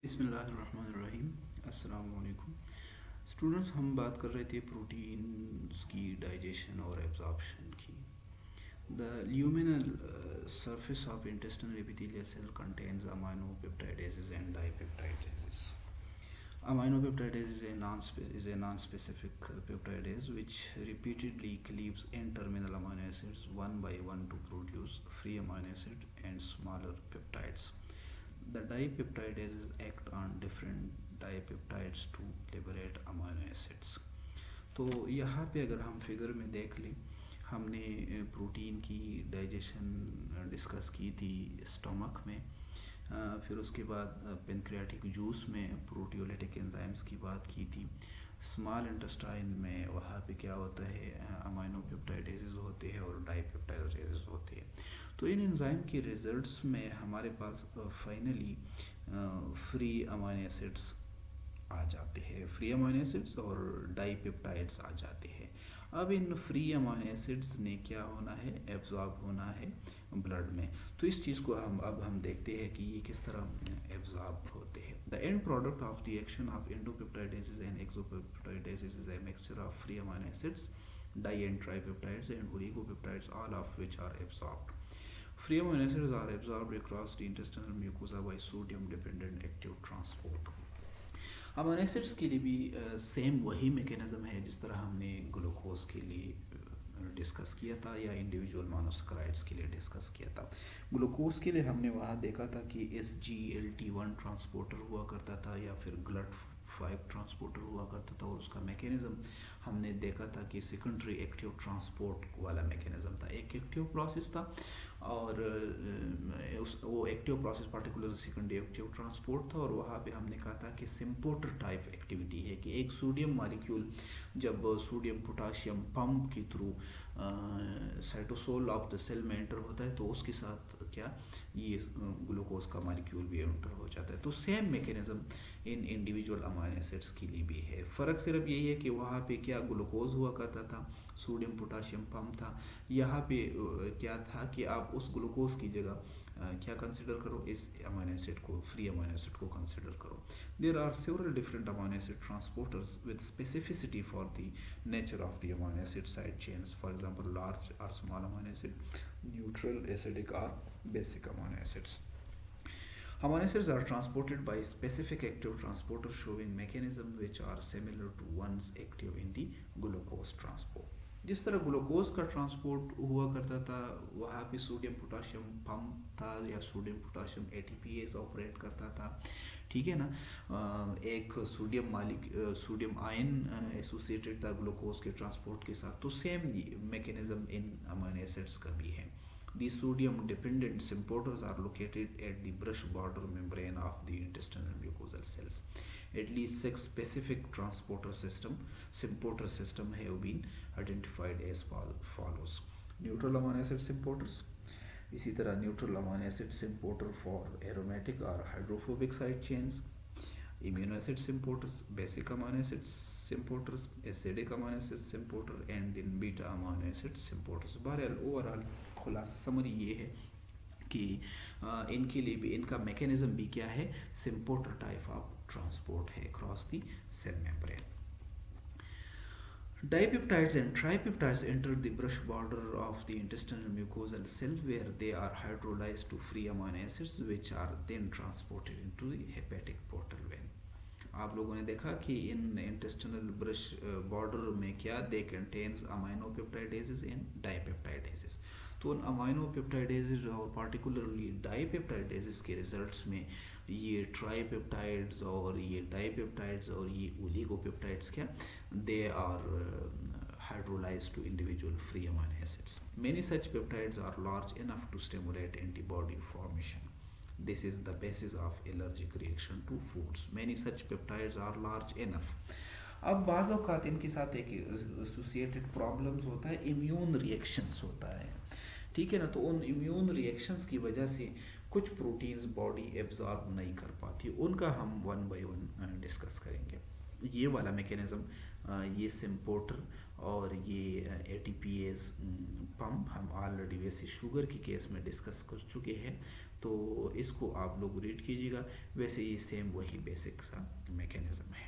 बिस्मिल्लाहिर्रहमानिर्रहीम। अस्सलाम वालेकुम स्टूडेंट्स। हम बात कर रहे थे प्रोटीन्स की डाइजेशन और एब्जॉर्प्शन की। The luminal surface of intestinal epithelial cell contains aminopeptidases and dipeptidases. Aminopeptidase is a non-specific peptidase which repeatedly cleaves N-terminal amino acids one by one to produce free amino acid and smaller peptides. The dipeptidases act on different dipeptides to liberate amino acids. तो यहाँ पे अगर हम figure में देख लें, हमने protein की डाइजेशन डिस्कस की थी स्टमक में। फिर उसके बाद पेनक्रियाटिक जूस में प्रोटियोलिटिक एंजाइम्स की बात की थी। स्मॉल इंटेस्टाइन में वहाँ पे क्या होता है, अमाइनोपेप्टाइडेजेस होते हैं और डाइपेप्टाइडेजेस होते हैं। तो इन एंजाइम के रिजल्ट्स में हमारे पास फाइनली फ्री अमाइनो एसिड्स आ जाते हैं, फ्री अमाइनो एसिड्स और डाइपेप्टाइड्स आ जाते हैं। अब इन फ्री अमाइनो एसिड्स ने क्या होना है, एब्जॉर्ब होना है ब्लड में। तो इस चीज़ को हम देखते हैं कि ये किस तरह एब्जॉर्ब होते हैं। The end product of the action of endopeptidases and exopeptidases is a mixture of free amino acids, di and tripeptides and oligopeptides, all of which are absorbed. Free amino acids are absorbed across the intestinal mucosa by sodium dependent active transport. Amino acids के लिए भी same वही mechanism है जिस तरह हमने glucose के लिए डिस्कस किया था या इंडिविजुअल मोनोसैकेराइड्स के लिए डिस्कस किया था। ग्लूकोज के लिए हमने वहाँ देखा था कि SGLT1 ट्रांसपोर्टर हुआ करता था या फिर GLUT5 ट्रांसपोर्टर हुआ करता था, और उसका मैकेनिज्म हमने देखा था कि सेकेंडरी एक्टिव ट्रांसपोर्ट वाला मैकेनिज्म था। एक एक्टिव प्रोसेस था और वो active process particular secondary active transport था, और वहाँ पे हमने कहा था कि सिम्पोर्टर टाइप एक्टिविटी है कि एक सोडियम मॉलिक्यूल जब सोडियम पोटाशियम पंप के through cytosol of the cell में एंटर होता है तो उसके साथ क्या ये ग्लूकोज का मॉलिक्यूल भी एंटर हो जाता है। तो same mechanism in individual amino acids के लिए भी है। फ़र्क सिर्फ यही है कि वहाँ पे क्या ग्लूकोज हुआ करता था, सोडियम पोटाशियम पंप था। यहाँ पे क्या था कि आप उस ग्लूकोज की जगह क्या कंसिडर करो, इस अमाइनो एसिड को, फ्री अमाइनो एसिड को कंसिडर करो। There are several different amino acid transporters with specificity for the nature of the amino acid side chains, for example large और small amino acid, neutral, acidic और basic amino acids. Amino acids are transported by specific active transporters showing mechanisms which are similar to ones active in the glucose transport. जिस तरह glucose का transport हुआ करता था वहाँ पे सोडियम पोटाशियम पंप था या सोडियम पोटाशियम ATPase ऑपरेट करता था, ठीक है ना। एक सोडियम आयन एसोसिएटेड था ग्लूकोज के ट्रांसपोर्ट के साथ। तो same mechanism in amino acids का भी है। These sodium-dependent symporters are located at the brush border membrane of the intestinal mucosal cells. At least 6 specific symporter system have been identified as follows. Neutral amino acid symporters. इसी तरह neutral amino acid symporter for aromatic or hydrophobic side chains. Amino acid symporters, basic amino acid symporters, acidic amino acid symporter and then beta amino acid symporters. बहरहाल overall खुलासा summary ये है कि इनके लिए भी इनका मैकेनिज्म भी क्या है, सिम्पोर्टर टाइप ऑफ ट्रांसपोर्ट है cross the cell membrane. Dipeptides and tripeptides enter the brush border of the intestinal mucosal cell where they are hydrolyzed to free amino acids which are then transported into the hepatic portal vein. आप लोगों ने देखा कि इन intestinal brush border में क्या दे contains अमाइनोपेप्टाइडेजेस and डाइपेप्टाइडेजेस। तो उन अमाइनोपेप्टाइडेजेस और पार्टिकुलरली डाइपेप्टाइडेजेस के रिजल्ट्स में ये ट्राइपेप्टाइड्स और ये डाइपेप्टाइड्स और ये ओलिगोपेप्टाइड्स क्या they are hydrolyzed to individual free amino acids. Many such peptides are large enough to stimulate antibody formation. This is the basis of allergic reaction to foods. Many such peptides are large enough. अब बाज़ औक़ात इनके साथ एक associated problems होता है, immune reactions होता है, ठीक है ना। तो उन इम्यून रिएक्शंस की वजह से कुछ प्रोटीन्स बॉडी एब्जॉर्ब नहीं कर पाती, उनका हम वन बाय वन डिस्कस करेंगे। ये वाला मैकेनिज़्म, ये सिम्पोर्टर और ये एटीपीएस पंप हम ऑलरेडी वैसे शुगर के केस में डिस्कस कर चुके हैं, तो इसको आप लोग रीड कीजिएगा। वैसे ये सेम वही बेसिक सा मैकेनिज़्म है।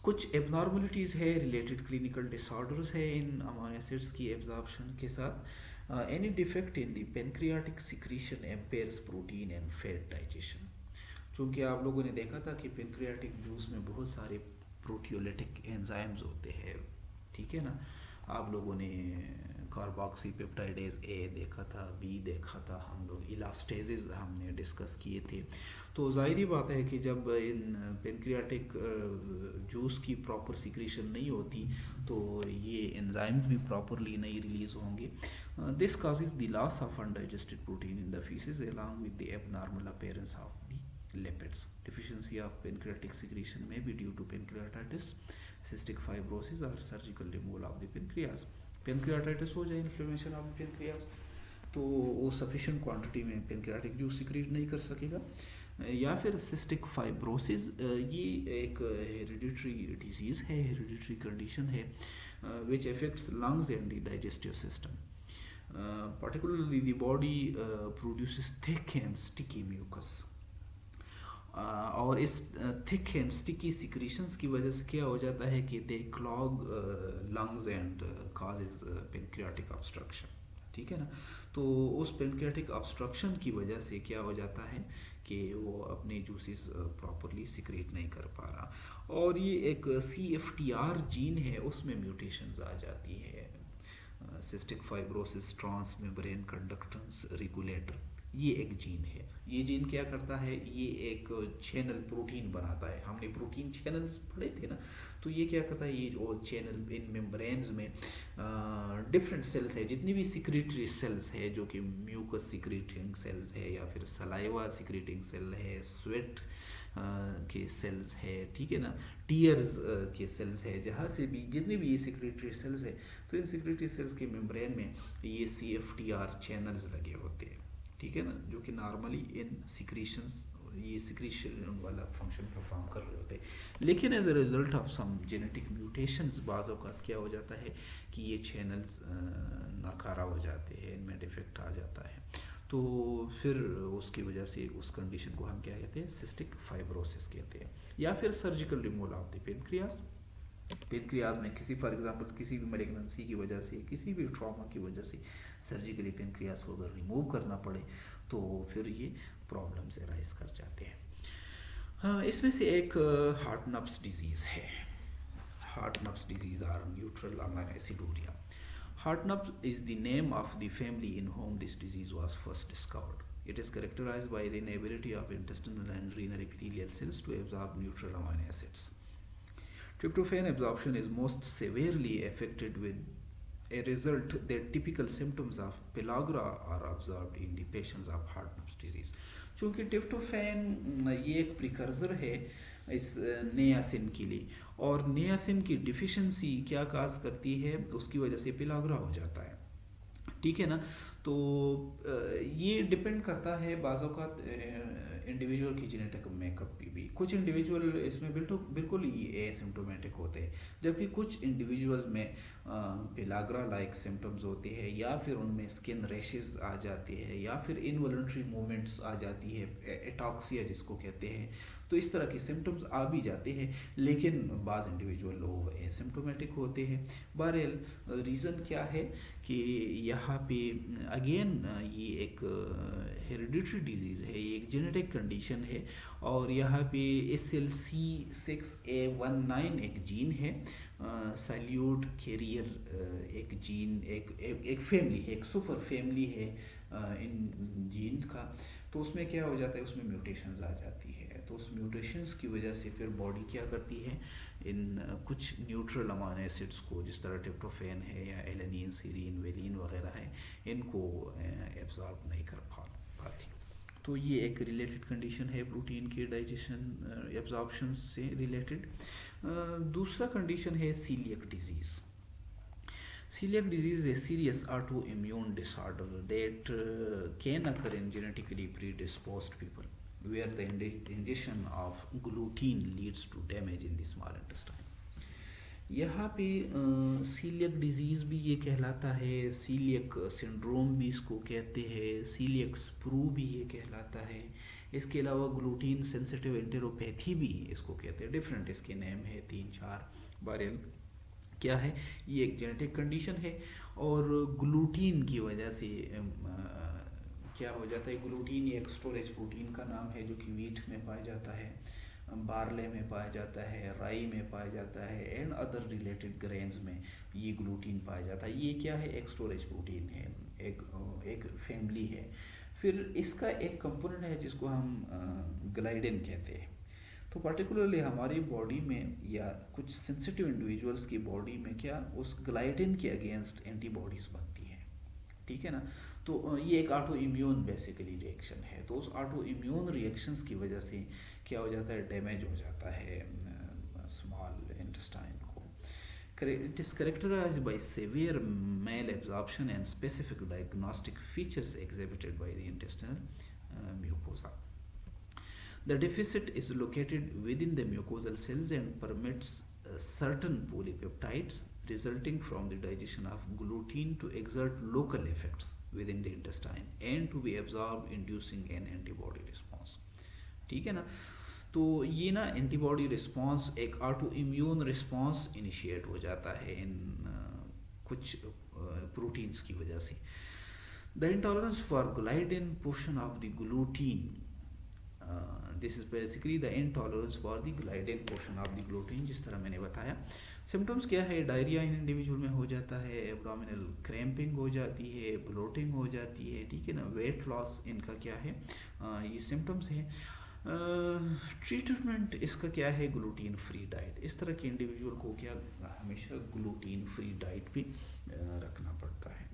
कुछ एबनॉर्मलिटीज़ है रिलेटेड क्लिनिकल डिसऑर्डर्स है इन अमाइनो एसिड्स की एब्जॉर्प्शन के साथ। Any defect in the pancreatic secretion Ampere's protein and fat digestion. चूँकि आप लोगों ने देखा था कि पेनक्रियाटिक जूस में बहुत सारे प्रोटियोलिटिक एंजाइम्स होते हैं, ठीक है ना। आप लोगों ने कार्बोक्सी पेप्टाइडेज ए देखा था, बी देखा था, हम लोग इलास्टेजेस हमने डिस्कस किए थे। तो ज़ाहिर बात है कि जब इन पेनक्रियाटिक जूस की प्रॉपर सिक्रीशन नहीं होती तो ये एंजाइम्स भी प्रॉपरली नहीं रिलीज़ होंगे। This causes the loss of undigested protein in the feces along with the abnormal appearance of the lipids. Deficiency of pancreatic secretion may be due to pancreatitis, cystic fibrosis or surgical removal of the pancreas. Pancreatitis हो जाए, inflammation of pancreas, तो वो sufficient quantity में pancreatic juice secrete नहीं कर सकेगा। या फिर सिस्टिक फाइब्रोसिस, ये एक हेरिडिटरी डिजीज़ है, हेरिडिटरी कंडीशन है which affects lungs and the digestive system. particularly the body produces thick and sticky mucus, और इस थिक एंड स्टिकी सिक्रीशंस की वजह से क्या हो जाता है कि they clog lungs and causes pancreatic obstruction, ठीक है ना। तो उस पेनक्रियाटिक ऑब्स्ट्रक्शन की वजह से क्या हो जाता है कि वो अपने जूसेस प्रॉपरली सिक्रेट नहीं कर पा रहा, और ये एक CFTR जीन है, उसमें म्यूटेशंस आ जाती है। Cystic fibrosis transmembrane conductance regulator, ये एक जीन है। ये जीन क्या करता है, ये एक चैनल प्रोटीन बनाता है। हमने प्रोटीन चैनल्स पढ़े थे ना, तो ये क्या करता है, ये जो चैनल इन मेम्ब्रेन्स में डिफरेंट सेल्स है, जितनी भी सिक्रेटरी सेल्स है, जो कि म्यूकस सिक्रेटिंग सेल्स है या फिर सलाइवा सिक्रेटिंग सेल है, स्वेट के सेल्स है, ठीक है ना, टीयर्स के सेल्स है, जहाँ से भी जितने भी ये सिक्रेटरी सेल्स है, तो इन सिक्रेटरी सेल्स के मेम्ब्रेन में ये CFTR चैनल्स लगे होते हैं, ठीक है ना, जो कि नॉर्मली इन सिक्रीशंस, ये सिक्रीशन वाला फंक्शन परफॉर्म कर रहे होते हैं। लेकिन as a result of some genetic mutations बाज़ औक़ात क्या हो जाता है कि ये चैनल्स नाकारा हो जाते हैं, इनमें डिफेक्ट आ जाता है, तो फिर उसकी वजह से उस कंडीशन को हम क्या कहते हैं, सिस्टिक फाइब्रोसिस कहते हैं। या फिर surgical removal of the pancreas, pancreas में किसी फॉर एग्जांपल किसी भी मैलिग्नेंसी की वजह से, किसी भी ट्रॉमा की वजह से सर्जिकली पेनक्रियाज को अगर रिमूव करना पड़े तो फिर ये प्रॉब्लम्स अराइज कर जाते हैं। हाँ, इसमें से एक हार्टनप्स डिजीज़ है। Hartnup's disease are neutral aminoaciduria. Hartnup is the name of the family in whom this disease was first discovered. It is characterized by the inability of intestinal and renal epithelial cells to absorb neutral amino acids. Tryptophan absorption is most severely affected, with a result that typical symptoms of pellagra are observed in the patients of Hartnup's disease. चूँकि tryptophan ये एक precursor है इस niacin के लिए, और niacin की deficiency क्या काज करती है, उसकी वजह से पेलाग्रा हो जाता है, ठीक है ना। तो ये डिपेंड करता है बाज़ औक़ात इंडिविजुअल की जेनेटिक मेकअप पे भी। कुछ इंडिविजुअल इसमें बिल्कुल ही एसिम्टोमेटिक होते हैं, जबकि कुछ इंडिविजुअल में पेलाग्रा लाइक सिम्टम्स होते हैं, या फिर उनमें स्किन रैशेस आ जाते हैं, या फिर इनवॉलंटरी मूवमेंट्स आ जाती है, एटॉक्सिया जिसको कहते हैं। तो इस तरह के सिम्टम्स आ भी जाते हैं, लेकिन बाज़ इंडिविजुअल लोग एसिम्टोमेटिक होते हैं। बहरहाल रीज़न क्या है कि यहाँ पे अगेन ये एक हेरिडिटरी डिजीज़ है, ये एक जेनेटिक कंडीशन है, और यहाँ पे SLC6A19 एक जीन है, सैल्यूट कैरियर एक जीन, एक फैमिली है, एक सुपर फैमिली है इन जीन का। तो उसमें क्या हो जाता है, उसमें म्यूटेशंस आ जाती है, तो उस म्यूटेशंस की वजह से फिर बॉडी क्या करती है, इन कुछ न्यूट्रल अमाइनो एसिड्स को, जिस तरह ट्रिप्टोफैन है या एलेनिन, सीरीन, वेलिन वगैरह है, इनको एब्जॉर्ब नहीं कर पाती। तो ये एक रिलेटेड कंडीशन है प्रोटीन के डाइजेशन एब्जॉर्प्शन से रिलेटेड। दूसरा कंडीशन है celiac disease. Celiac disease is a serious autoimmune disorder that can occur in genetically predisposed people. where the ingestion of gluten leads to damage in the small intestine. यहाँ पे celiac disease भी ये कहलाता है, celiac syndrome भी इसको कहते हैं, सीलियक स्प्रू भी ये कहलाता है। इसके अलावा ग्लूटीन सेंसिटिव एंटेरोपैथी भी इसको कहते हैं। डिफरेंट इसके नेम है, 3-4 बारेल। क्या है ये? एक जेनेटिक कंडीशन है और ग्लूटीन की वजह से क्या हो जाता है, ग्लूटीन एक स्टोरेज प्रोटीन का नाम है जो कि वीट में पाया जाता है, बार्ले में पाया जाता है, राई में पाया जाता है एंड अदर रिलेटेड ग्रेन्स में ये ग्लूटीन पाया जाता है। ये क्या है? एक स्टोरेज प्रोटीन है, एक फैमिली है। फिर इसका एक कंपोनेंट है जिसको हम ग्लाइडिन कहते हैं। तो पर्टिकुलरली हमारी बॉडी में या कुछ सेंसिटिव इंडिविजुअल्स की बॉडी में क्या उस ग्लाइडिन के अगेंस्ट एंटीबॉडीज बनती है, ठीक है ना। तो ये एक ऑटो इम्यून बेसिकली रिएक्शन है। तो उस ऑटो इम्यून रिएक्शंस की वजह से क्या हो जाता है? डैमेज हो जाता है स्मॉल इंटेस्टाइन को। It is characterized by severe malabsorption and specific diagnostic features exhibited by the intestinal mucosa. The deficit is located within the mucosal cells and permits certain polypeptides resulting from the digestion of gluten to exert local effects within the intestine and to be absorbed, inducing an antibody response. ठीक है ना। तो ये ना antibody response, एक auto immune response initiate हो जाता है इन कुछ प्रोटीन्स की वजह से। The intolerance for gliadin portion of the gluten, this is basically the intolerance for the gliadin portion of the gluten, जिस तरह मैंने बताया। सिम्टम्स क्या है? डायरिया इन इंडिविजुअल में हो जाता है, एब्डोमिनल क्रैम्पिंग हो जाती है, ब्लोटिंग हो जाती है, ठीक है ना। वेट लॉस इनका क्या है? ये सिम्टम्स है। ट्रीटमेंट इसका क्या है? Gluten free diet. इस तरह के इंडिविजुअल को क्या हमेशा ग्लूटीन फ्री डाइट भी रखना पड़ता है।